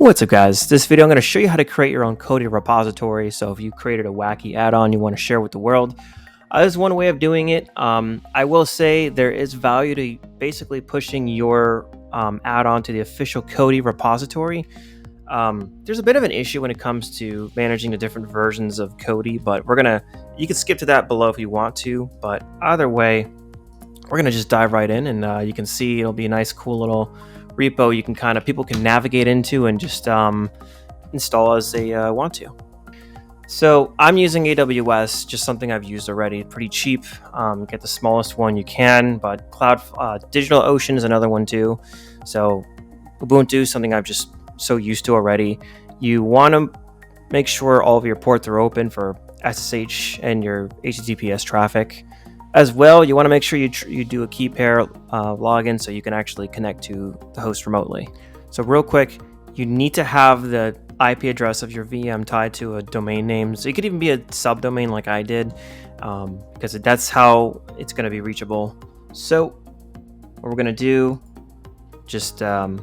What's up, guys? This video I'm going to show you how to create your own Kodi repository. So if you created a wacky add-on you want to share with the world, this is one way of doing it. I will say there is value to basically pushing your add-on to the official Kodi repository. There's a bit of an issue when it comes to managing the different versions of Kodi, but you can skip to that below if you want to. But either way, we're going to just dive right in, and you can see it'll be a nice, cool little repo you can people can navigate into and just install as they want to. So I'm using AWS, just something I've used already, pretty cheap. Get the smallest one you can, but DigitalOcean is another one too. So Ubuntu, something I've just so used to already. You want to make sure all of your ports are open for SSH and your HTTPS traffic. As well, you want to make sure you do a key pair login so you can actually connect to the host remotely. So real quick, you need to have the IP address of your VM tied to a domain name. So it could even be a subdomain like I did, because that's how it's going to be reachable. So what we're going to do, we're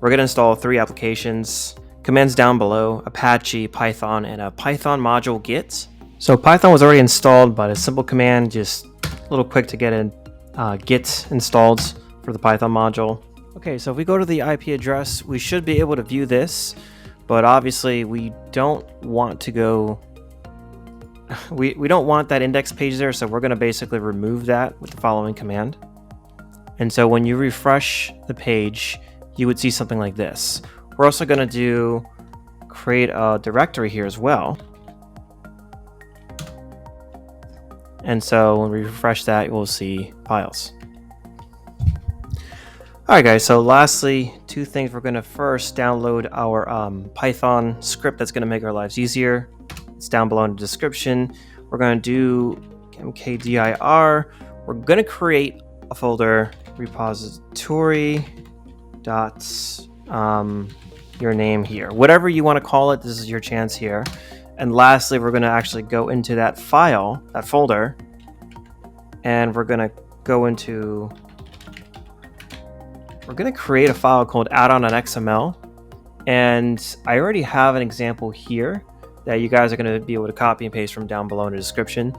going to install 3 applications. Commands down below: Apache, Python, and a Python module git. So Python was already installed, but a simple command, just a little quick to get a git installed for the Python module. Okay, so if we go to the IP address, we should be able to view this, but obviously we don't want to go, we don't want that index page there, so we're going to basically remove that with the following command. And so when you refresh the page, you would see something like this. We're also going to create a directory here as well. And so when we refresh that, we'll see files. All right, guys, so lastly, 2 things. We're going to first download our Python script that's going to make our lives easier. It's down below in the description. We're going to do mkdir. We're going to create a folder, repository dot your name here. Whatever you want to call it, this is your chance here. And lastly, we're going to actually go into that file, that folder, and we're going to create a file called addon.xml. And I already have an example here that you guys are going to be able to copy and paste from down below in the description.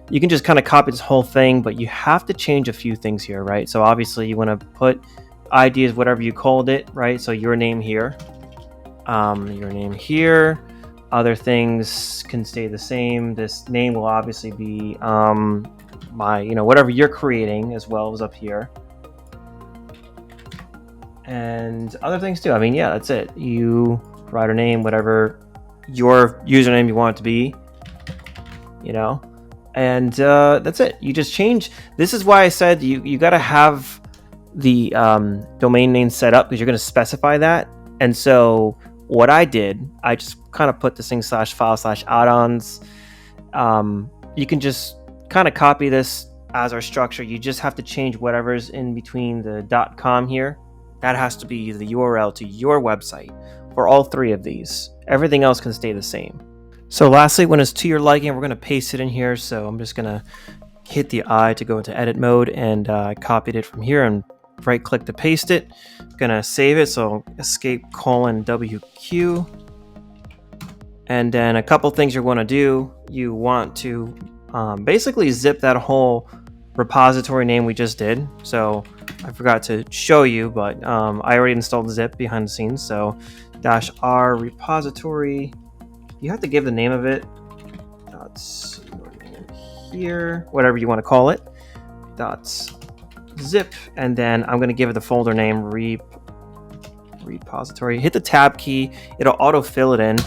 You can just copy this whole thing, but you have to change a few things here, right? So obviously you want to put ID as whatever you called it, right? So your name here, Other things can stay the same. This name will obviously be whatever you're creating as well as up here. And other things too. Yeah, that's it. You write a name, whatever your username you want it to be, and that's it. You just change. This is why I said you got to have the domain name set up, because you're going to specify that. And so what I did, I just put this thing /file/addons. You can just copy this as our structure. You just have to change whatever's in between the .com here. That has to be the URL to your website for all 3 of these. Everything else can stay the same. So lastly, when it's to your liking, we're going to paste it in here. So I'm just going to hit the I to go into edit mode, and I copied it from here and right click to paste it. Gonna save it, so escape:/WQ. And then a couple things you're going to do. You want to basically zip that whole repository name we just did. So I forgot to show you, but I already installed zip behind the scenes. So -r repository. You have to give the name of it. That's your name here, whatever you want to call it. .zip, and then I'm going to give it the folder name repository. Hit the tab key, it'll autofill it in,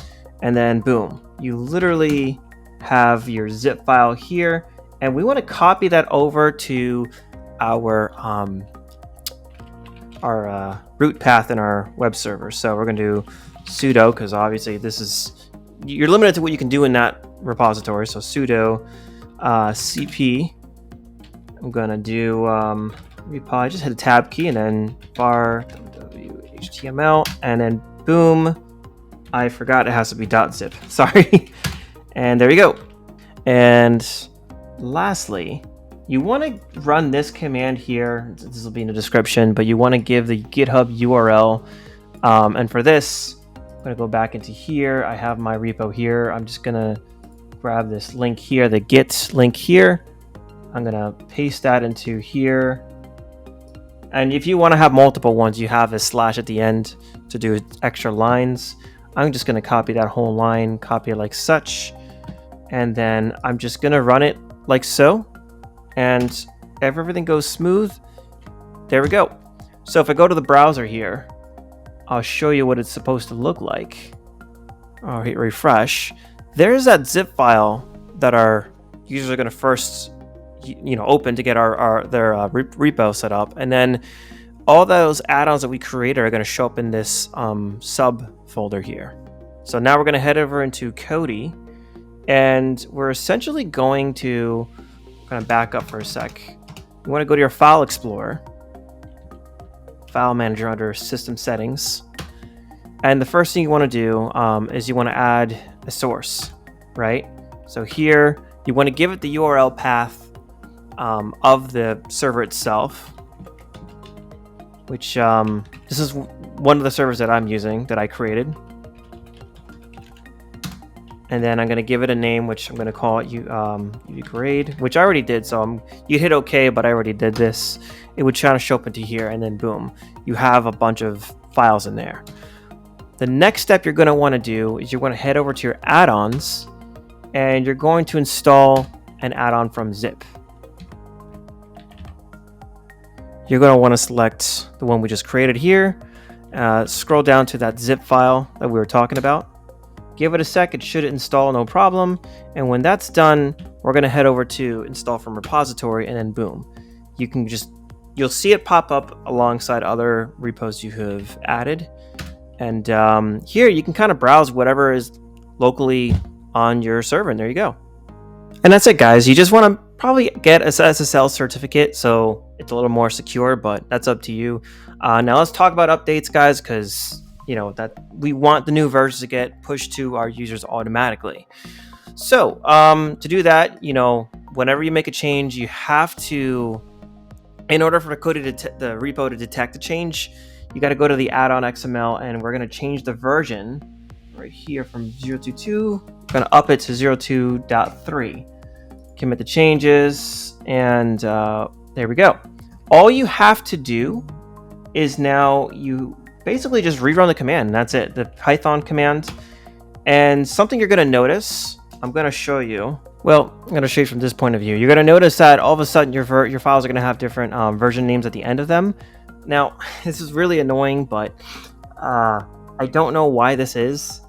and then boom, you literally have your zip file here. And we want to copy that over to our root path in our web server. So we're going to do sudo, because obviously you're limited to what you can do in that repository. So sudo cp. I'm gonna do repo. Just hit the tab key and then var html, and then boom. I forgot it has to be .zip. Sorry. And there you go. And lastly, you want to run this command here. This will be in the description, but you want to give the GitHub URL And for this, I'm going to go back into here. I have my repo here. I'm just going to grab this link here, the git link here. I'm going to paste that into here. And if you want to have multiple ones, you have a slash at the end to do extra lines. I'm just going to copy that whole line, copy it like such. And then I'm just going to run it like so. And if everything goes smooth, there we go. So if I go to the browser here, I'll show you what it's supposed to look like. I'll hit refresh. There's that zip file that our users are going to first open to get their repo set up, and then all those add-ons that we created are going to show up in this sub folder here. So now we're going to head over into Kodi, and we're essentially going to kind of back up for a sec. You want to go to your file explorer, file manager under system settings, and the first thing you want to do is you want to add a source, right? So here you want to give it the URL path of the server itself, which this is one of the servers that I'm using that I created. And then I'm going to give it a name, which I'm going to call it ugrade, which I already did. So you hit OK, but I already did this. It would try to show up into here, and then boom, you have a bunch of files in there. The next step you're going to want to do is you're going to head over to your add-ons, and you're going to install an add-on from Zip. You're going to want to select the one we just created here. Scroll down to that zip file that we were talking about. Give it a sec, it should install no problem. And when that's done, we're going to head over to install from repository, and then boom. You'll see it pop up alongside other repos you have added. And here you can kind of browse whatever is locally on your server, and there you go. And that's it, guys. You just want to probably get a SSL certificate so it's a little more secure, but that's up to you. Now let's talk about updates, guys, because that we want the new versions to get pushed to our users automatically. So to do that, whenever you make a change, you have to, in order for the repo to detect the change, you got to go to the addon.xml, and we're going to change the version right here from 0.22. We're going to up it to 0.2.3. Commit the changes, and there we go. All you have to do is now you basically just rerun the command, and that's it, the Python command. And something you're going to notice, I'm going to show you. Well, I'm going to show you from this point of view. You're going to notice that all of a sudden your files are going to have different version names at the end of them. Now, this is really annoying, but I don't know why this is.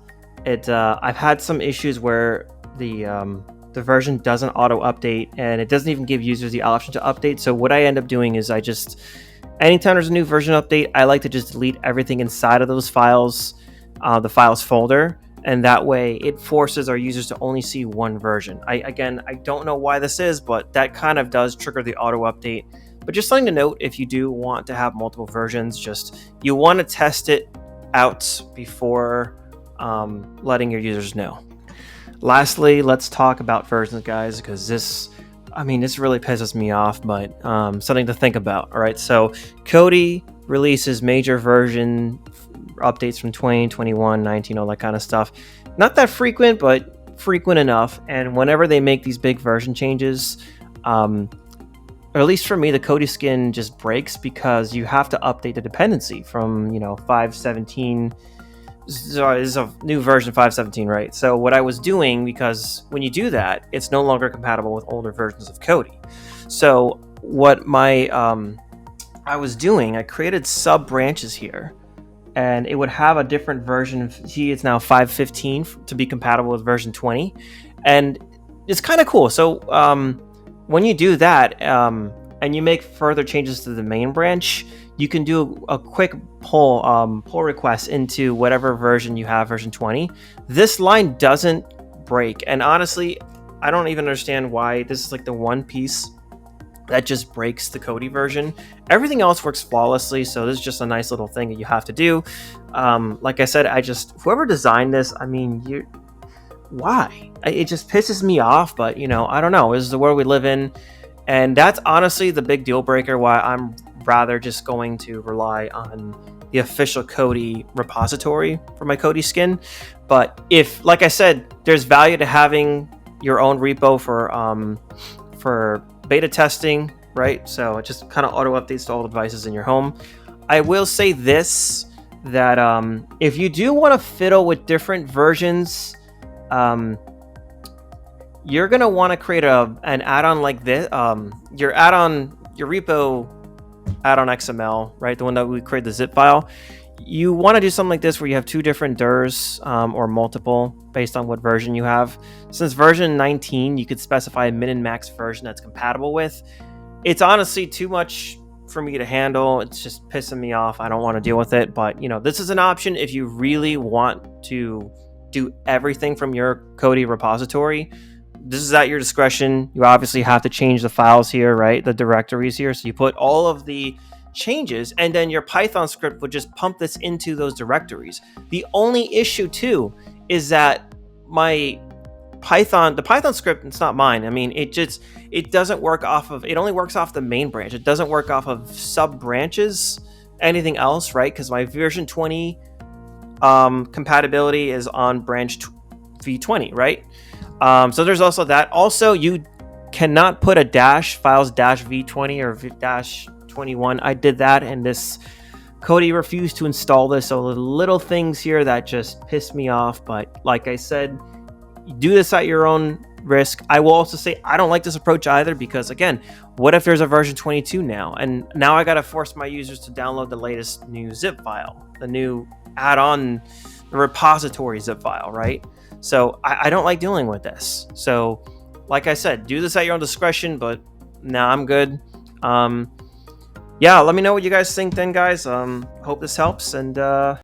I've had some issues where the version doesn't auto update, and it doesn't even give users the option to update. So what I end up doing is anytime there's a new version update, I like to just delete everything inside of those files, the files folder, and that way it forces our users to only see one version. I don't know why this is, but that kind of does trigger the auto update. But just something to note, if you do want to have multiple versions, you want to test it out before letting your users know. Lastly, let's talk about versions, guys, because this really pisses me off, but something to think about. All right, so Kodi releases major version updates from 20, 21, 19, all that kind of stuff. Not that frequent, but frequent enough. And whenever they make these big version changes, or at least for me, the Kodi skin just breaks, because you have to update the dependency from 5.17. So this is a new version 5.17, right? So what I was doing, because when you do that, it's no longer compatible with older versions of Kodi. So what I was doing, I created sub branches here, and it would have a different version. See, it's now 5.15 to be compatible with version 20, and it's kind of cool. So when you do that, and you make further changes to the main branch, you can do a quick pull request into whatever version you have, version 20. This line doesn't break, and honestly, I don't even understand why this is like the one piece that just breaks the Kodi version. Everything else works flawlessly, so this is just a nice little thing that you have to do. Like I said, whoever designed this, why? It just pisses me off, but I don't know. This is the world we live in, and that's honestly the big deal breaker why I'm rather just going to rely on the official Kodi repository for my Kodi skin. But if, like I said, there's value to having your own repo for beta testing, right? So it just kind of auto updates to all the devices in your home. I will say this, that if you do want to fiddle with different versions, you're gonna want to create an add-on like this. Your repo addon.xml, right? The one that we create the zip file. You want to do something like this where you have two different dirs or multiple based on what version you have. Since version 19, you could specify a min and max version that's compatible with. It's honestly too much for me to handle. It's just pissing me off. I don't want to deal with it. But this is an option if you really want to do everything from your Kodi repository. This is at your discretion. You obviously have to change the files here, right? The directories here. So you put all of the changes, and then your Python script would just pump this into those directories. The only issue too is that the Python script, it's not mine. I mean, it doesn't work off of, it only works off the main branch. It doesn't work off of sub branches, anything else, right? Because my version 20 compatibility is on branch v20, right? So there's also that. Also, you cannot put a dash files -v20 or -21. I did that, and this Kodi refused to install this. So the little things here that just pissed me off. But like I said, do this at your own risk. I will also say I don't like this approach either, because again, what if there's a version 22 now, and now I got to force my users to download the latest new zip file, the new add-on, the repository zip file, right? So I don't like dealing with this. So like I said, do this at your own discretion, but nah, I'm good. Yeah, let me know what you guys think then, guys. Hope this helps, and